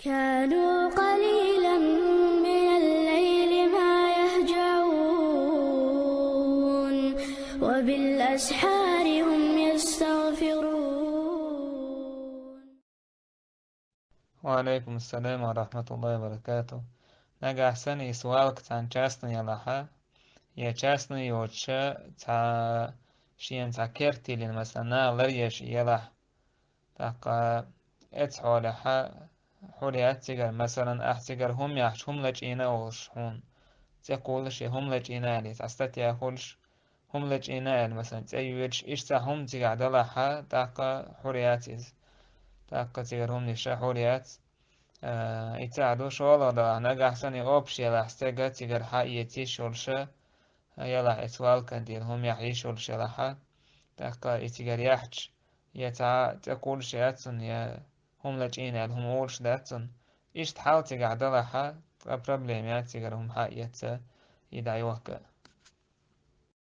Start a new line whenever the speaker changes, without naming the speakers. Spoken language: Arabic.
كانوا قليلا من الليل ما يهجعون وبالأسحار هم يستغفرون.
وعليكم السلام ورحمة الله وبركاته. نجا أحسن سؤالك عن частный يلاها يا частный يوتشا تا شين تا كيرتيلين مثلا لريش يلاه تاقا اتحولها حوليات تيجر مثلا أحتيجر هم يحش هم لجينا وشحون تقولش هم لجينا لي تستطيع يقولش هم لجينا مثلا تأيوش إشتا هم تيجر دلها تاقا حولياتيز تاقا تيجر هم نشا حوليات يتعدو شغل دا نجح سني أوبش يلا استجا تيجر حقيقتي شولشة يلا إتوال كدير هم يحيي شولشة لها تاقا يتيجر يحج تقول شياتون يا هم لجين هم أولش داتون إيش تحاول تقعد لها بروبليم يا تيجر هم حقيقتي يدعي وهكا